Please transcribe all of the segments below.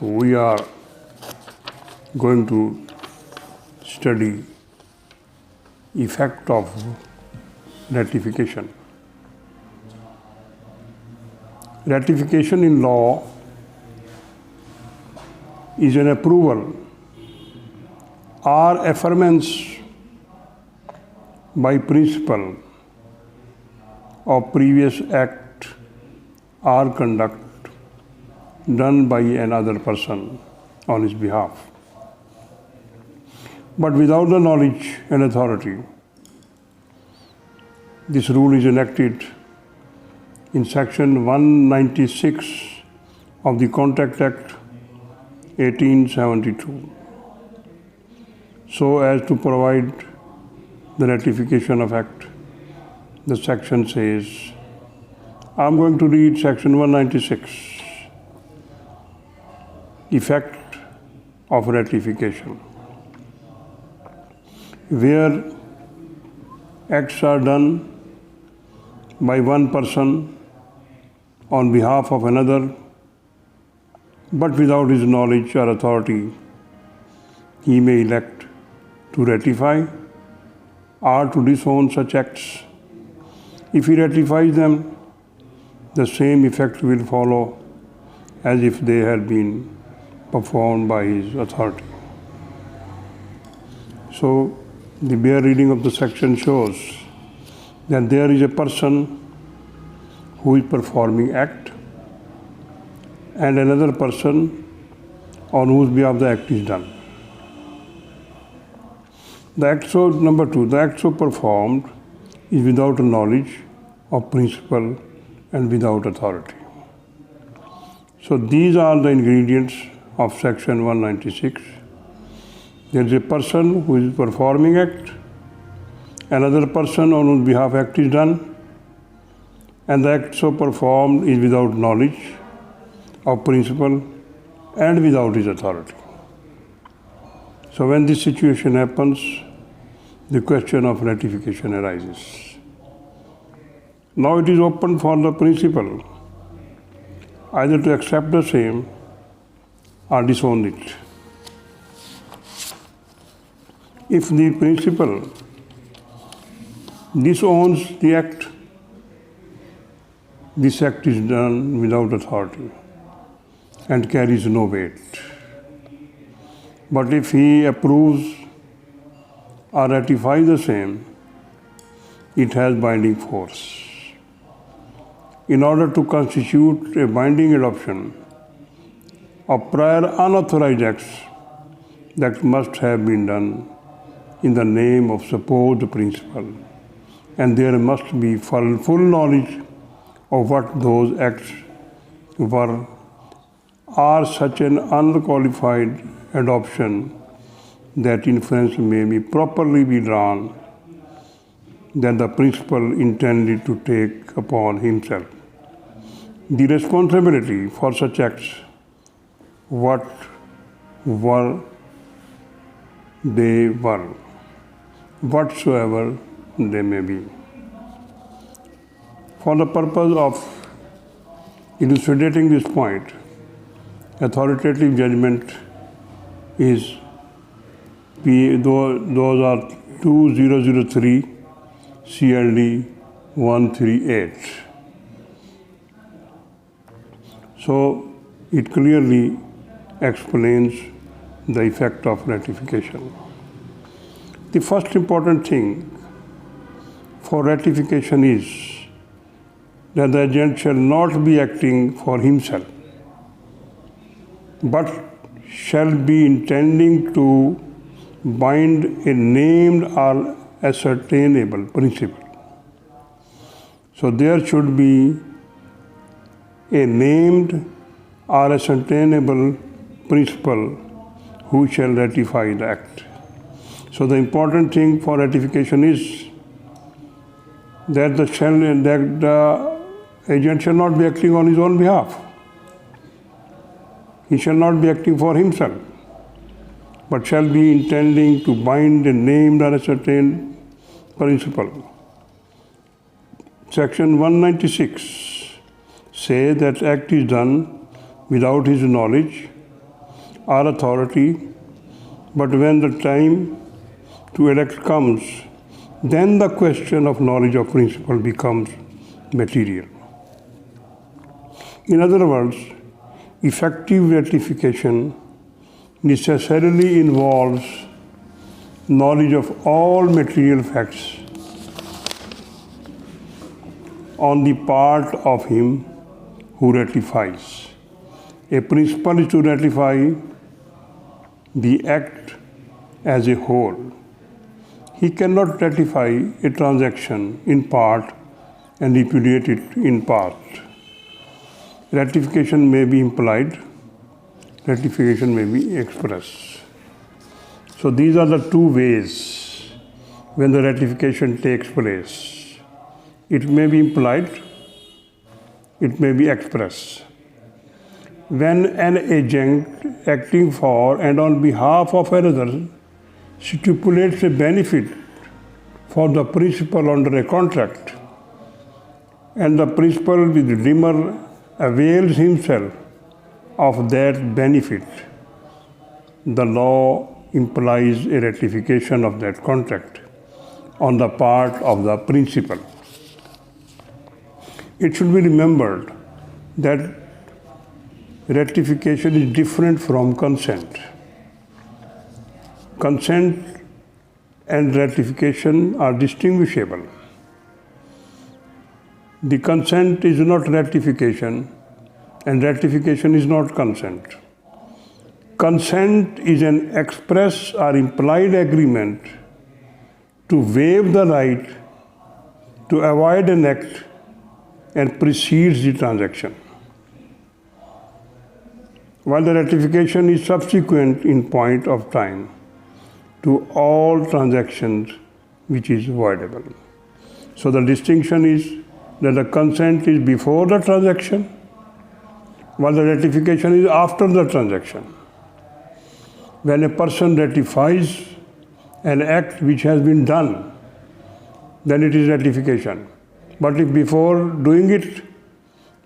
we are going to study effect of ratification. Ratification in law is an approval or affirmance by principle of previous act or conduct done by another person on his behalf, but without the knowledge and authority. This rule is enacted in Section 196 of the Contract Act 1872, so as to provide the ratification of act. The section says, I'm going to read Section 196, effect of ratification. Where acts are done by one person on behalf of another, but without his knowledge or authority, he may elect to ratify or to disown such acts. If he ratifies them, the same effect will follow as if they had been performed by his authority. So, the bare reading of the section shows that there is a person who is performing act and another person on whose behalf the act is done. Number two, the act so performed is without knowledge of principle and without authority. So these are the ingredients of Section 196. There is a person who is performing act, another person on whose behalf act is done, and the act so performed is without knowledge of principle and without his authority. So when this situation happens, the question of ratification arises. Now it is open for the principal either to accept the same or disown it. If the principal disowns the act, this act is done without authority and carries no weight. But if he approves or ratifies the same, it has binding force. In order to constitute a binding adoption of prior unauthorized acts that must have been done in the name of supposed principle, and there must be full knowledge of what those acts were, or such an unqualified adoption that inference may be properly be drawn that the principal intended to take upon himself the responsibility for such acts, whatsoever they may be. For the purpose of elucidating this point, authoritative judgment is those are 2003 CLD 138. So it clearly explains the effect of ratification. The first important thing for ratification is that the agent shall not be acting for himself, but shall be intending to bind a named or ascertainable principle. So there should be a named or ascertainable principle who shall ratify the act. So the important thing for ratification is that the agent shall not be acting on his own behalf. He shall not be acting for himself, but shall be intending to bind a named or ascertained principle. Section 196 says that act is done without his knowledge or authority, but when the time to elect comes, then the question of knowledge of principle becomes material. In other words, effective ratification necessarily involves knowledge of all material facts on the part of him who ratifies. A principal is to ratify the act as a whole. He cannot ratify a transaction in part and repudiate it in part. Ratification may be implied, ratification may be express. So these are the two ways when the ratification takes place. It may be implied, it may be express. When an agent acting for and on behalf of another stipulates a benefit for the principal under a contract, and the principal with redeemer avails himself of that benefit, the law implies a ratification of that contract on the part of the principal. It should be remembered that ratification is different from consent. Consent and ratification are distinguishable. The consent is not ratification, and ratification is not consent. Consent is an express or implied agreement to waive the right to avoid an act and precedes the transaction, while the ratification is subsequent in point of time to all transactions which is voidable. So the distinction is that the consent is before the transaction, while the ratification is after the transaction. When a person ratifies an act which has been done, then it is ratification. But if before doing it,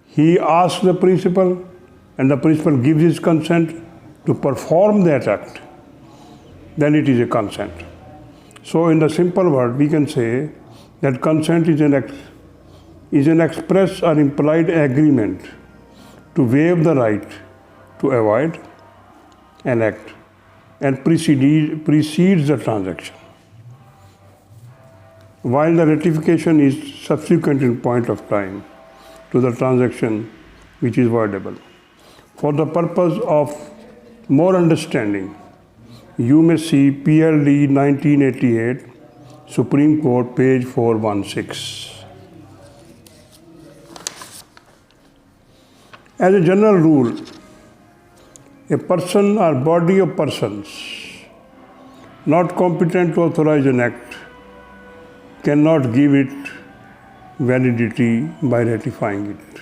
he asks the principal and the principal gives his consent to perform that act, then it is a consent. So in the simple word, we can say that consent is an express or implied agreement to waive the right to avoid an act and precedes the transaction, while the ratification is subsequent in point of time to the transaction which is voidable. For the purpose of more understanding, you may see PLD 1988, Supreme Court, page 416. As a general rule, a person or body of persons not competent to authorize an act cannot give it validity by ratifying it.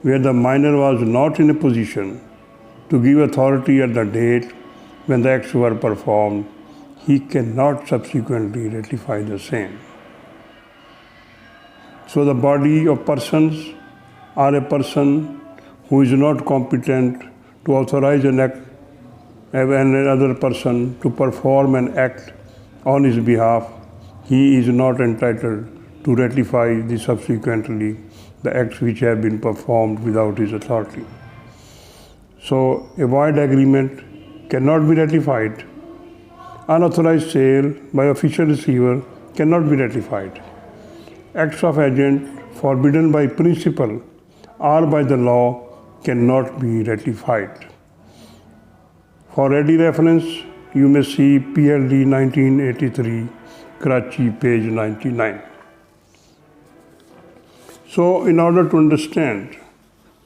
Where the minor was not in a position to give authority at the date when the acts were performed, he cannot subsequently ratify the same. So the body of persons or a person who is not competent to authorize an act and another person to perform an act on his behalf, he is not entitled to ratify subsequently the acts which have been performed without his authority. So a void agreement cannot be ratified. Unauthorized sale by official receiver cannot be ratified. Acts of agent forbidden by principle or by the law cannot be ratified. For ready reference, you may see PLD 1983, Karachi, page 99. So, in order to understand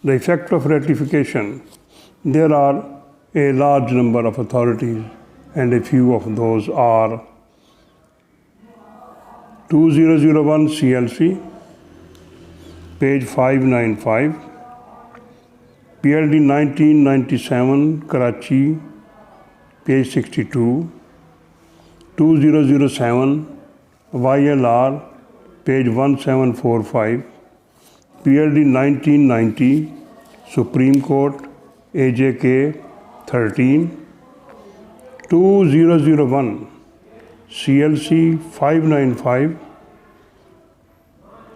the effect of ratification, there are a large number of authorities, and a few of those are 2001 CLC, page 595, PLD 1997, Karachi, page 62, 2007 YLR, page 1745, PLD 1990, Supreme Court, AJK, 13, 2001 CLC 595,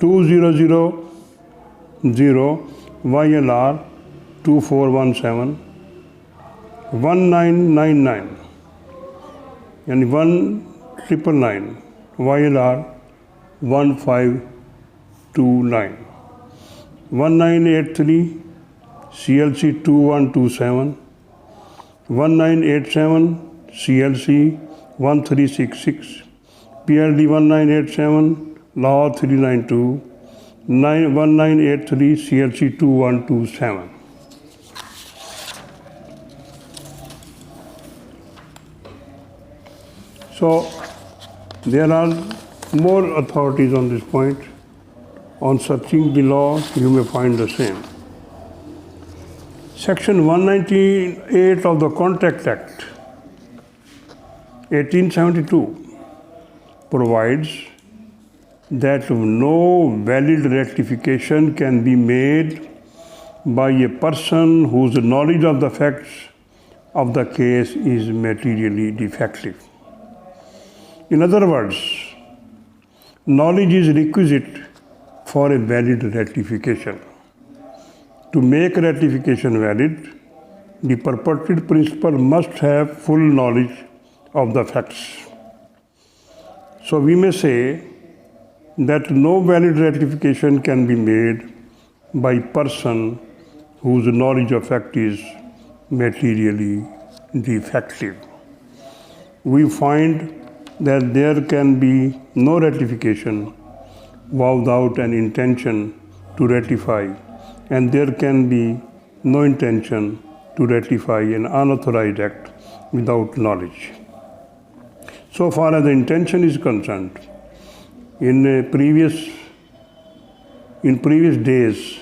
2000 YLR 2417, 1999 and 1999 YLR 1529, 1983 CLC 2127, 1987 CLC 1366, PLD 1987, Law 392, 1983 CLC 2127. So there are more authorities on this point. On searching the law, you may find the same. Section 198 of the Contract Act 1872 provides that no valid rectification can be made by a person whose knowledge of the facts of the case is materially defective. In other words, knowledge is requisite for a valid rectification. To make rectification valid, the purported principal must have full knowledge of the facts. So we may say that no valid rectification can be made by person whose knowledge of fact is materially defective. We find that there can be no rectification without an intention to rectify, and there can be no intention to rectify an unauthorized act without knowledge. So far as the intention is concerned, in previous days,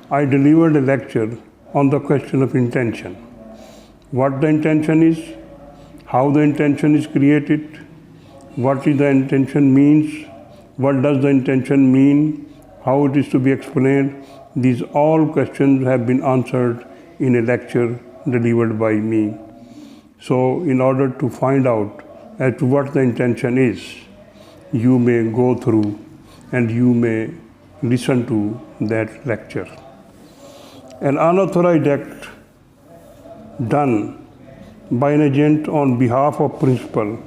I delivered a lecture on the question of intention. What the intention is, how the intention is created, what is the intention means, what does the intention mean, how it is to be explained. These all questions have been answered in a lecture delivered by me. So in order to find out as to what the intention is, you may go through and you may listen to that lecture. An unauthorized act done by an agent on behalf of principal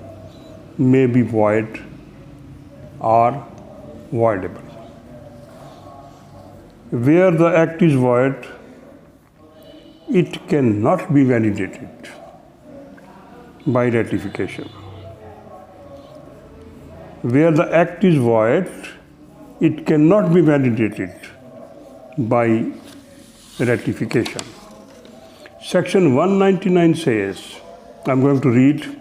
may be void or voidable. Where the act is void, it cannot be validated by ratification. Where the act is void, it cannot be validated by ratification. Section 199 says, I'm going to read,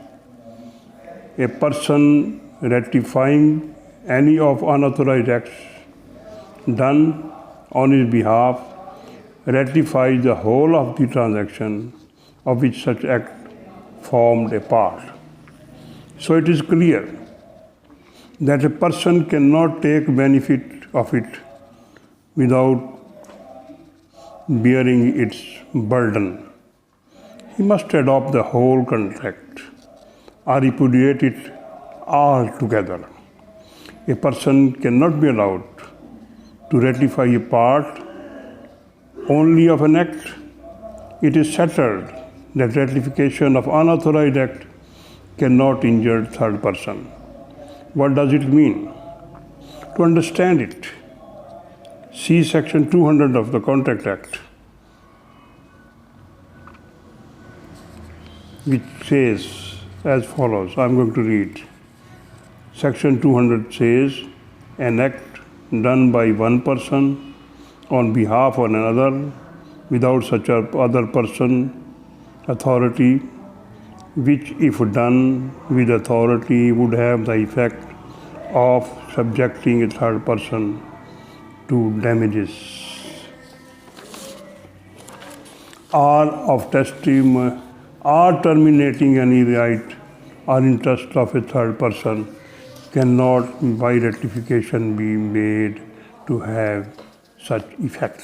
a person ratifying any of unauthorized acts done on his behalf ratifies the whole of the transaction of which such act formed a part. So it is clear that a person cannot take benefit of it without bearing its burden. He must adopt the whole contract or repudiate it altogether. A person cannot be allowed to ratify a part only of an act. It is settled that ratification of unauthorized act cannot injure third person. What does it mean? To understand it, see Section 200 of the Contract Act, which says as follows. I'm going to read. Section 200 says, an act done by one person on behalf of another without such a other person authority, which if done with authority would have the effect of subjecting a third person to damages or of testimony or terminating any right or interest of a third person, cannot by ratification be made to have such effect.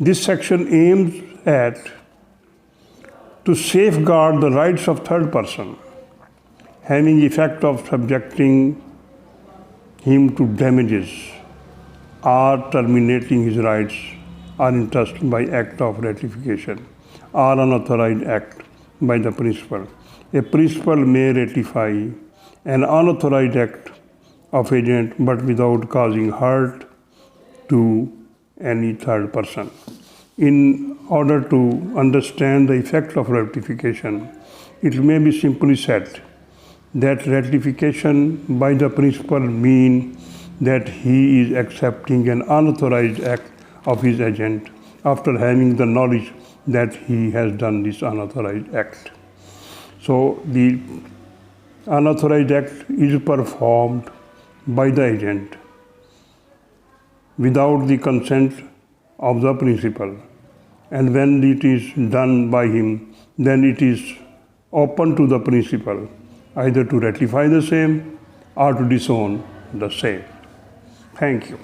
This section aims at to safeguard the rights of third person, having effect of subjecting him to damages or terminating his rights or interest by act of ratification or unauthorized act by the principal. A principal may ratify an unauthorized act of agent but without causing hurt to any third person. In order to understand the effect of ratification, it may be simply said that ratification by the principal means that he is accepting an unauthorized act of his agent after having the knowledge that he has done this unauthorized act. So the unauthorized act is performed by the agent without the consent of the principal, and when it is done by him, then it is open to the principal either to ratify the same or to disown the same. Thank you.